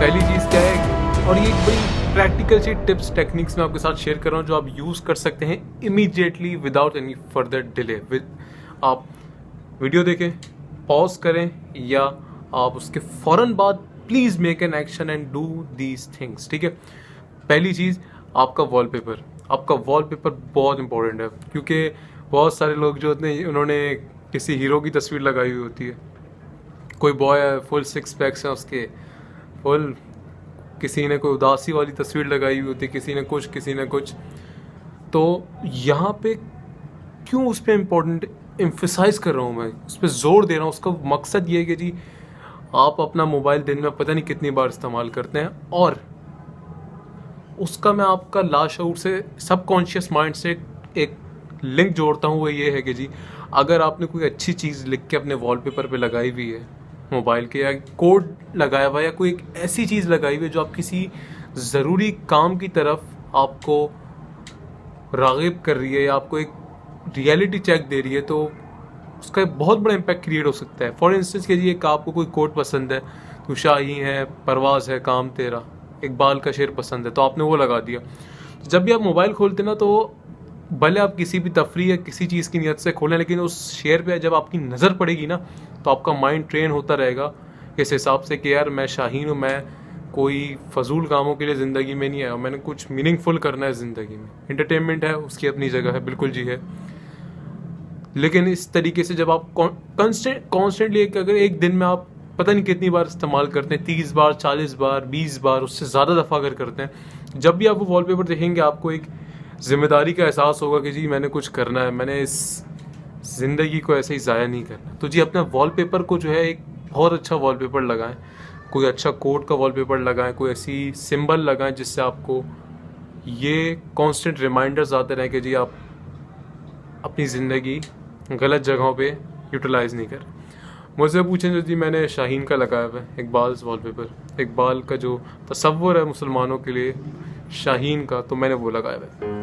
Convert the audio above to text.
पहली चीज़ क्या है, और ये एक बड़ी प्रैक्टिकल सी टिप्स टेक्निक्स मैं आपके साथ शेयर कर रहा हूँ जो आप यूज़ कर सकते हैं immediately without any further delay. आप वीडियो देखें, पॉज करें, या आप उसके फ़ौरन बाद please make an action and do these things. ठीक है, पहली चीज़ आपका वॉलपेपर। आपका वॉलपेपर बहुत इंपॉर्टेंट है, क्योंकि बहुत सारे लोग जो होते हैं उन्होंने किसी हीरो की तस्वीर लगाई हुई होती है। कोई बॉय है, फुल सिक्स पैक्स हैं उसके, फुल, किसी ने कोई उदासी वाली तस्वीर लगाई हुई होती है, किसी ने कुछ। तो यहाँ पे क्यों उस पर इम्पोर्टेंट एम्फेसाइज कर रहा हूँ, मैं उस पर जोर दे रहा हूँ। उसका मकसद ये है कि जी आप अपना मोबाइल दिन में पता नहीं कितनी बार इस्तेमाल करते हैं, और उसका मैं आपका लाशऊर से, सबकॉन्शियस माइंड से एक लिंक जोड़ता हूँ। वो ये है कि जी अगर आपने कोई अच्छी चीज़ लिख के अपने वॉलपेपर पे लगाई हुई है मोबाइल के, या कोड लगाया हुआ है, या कोई एक ऐसी चीज़ लगाई हुई है जो आप किसी ज़रूरी काम की तरफ आपको राग़िब कर रही है, या आपको एक रियलिटी चेक दे रही है, तो उसका एक बहुत बड़ा इम्पैक्ट क्रिएट हो सकता है। फॉर इंस्टेंस के लिए आपको कोई कोट पसंद है, तू शाही है, परवाज़ है, काम तेरा, इकबाल का शेर पसंद है, तो आपने वो लगा दिया। जब भी आप मोबाइल खोलते ना, तो भले आप किसी भी तफरी या किसी चीज़ की नीयत से खोलें, लेकिन उस शेर पे जब आपकी नज़र पड़ेगी ना, तो आपका माइंड ट्रेन होता रहेगा इस हिसाब से कि यार मैं शाहीन हूँ, मैं कोई फजूल कामों के लिए ज़िंदगी में नहीं आया, मैंने कुछ मीनिंगफुल करना है ज़िंदगी में। एंटरटेनमेंट है, उसकी अपनी जगह है, बिल्कुल जी है, लेकिन इस तरीके से जब आप कॉन्स्टेंटली, अगर एक दिन में आप पता नहीं कितनी बार इस्तेमाल करते हैं, 30 बार, 40 बार, 20 बार, उससे ज़्यादा दफ़ा अगर करते हैं, जब भी आप वो वॉलपेपर देखेंगे आपको एक ज़िम्मेदारी का एहसास होगा कि जी मैंने कुछ करना है, मैंने इस ज़िंदगी को ऐसे ही ज़ाया नहीं करना। तो जी अपना वॉलपेपर को जो है एक बहुत अच्छा वॉलपेपर लगाएं, कोई अच्छा कोड का वॉलपेपर लगाएं, कोई ऐसी सिंबल लगाएं जिससे आपको ये कांस्टेंट रिमाइंडर्स आते रहें कि जी आप अपनी ज़िंदगी गलत जगहों पे यूटिलाइज़ नहीं कर। मुझसे पूछें जो जी मैंने शाहीन का लगाया हुआ है, इकबाल वॉलपेपर, इकबाल का जो तसव्वुर है मुसलमानों के लिए शाहीन का, तो मैंने वो लगाया हुआ है।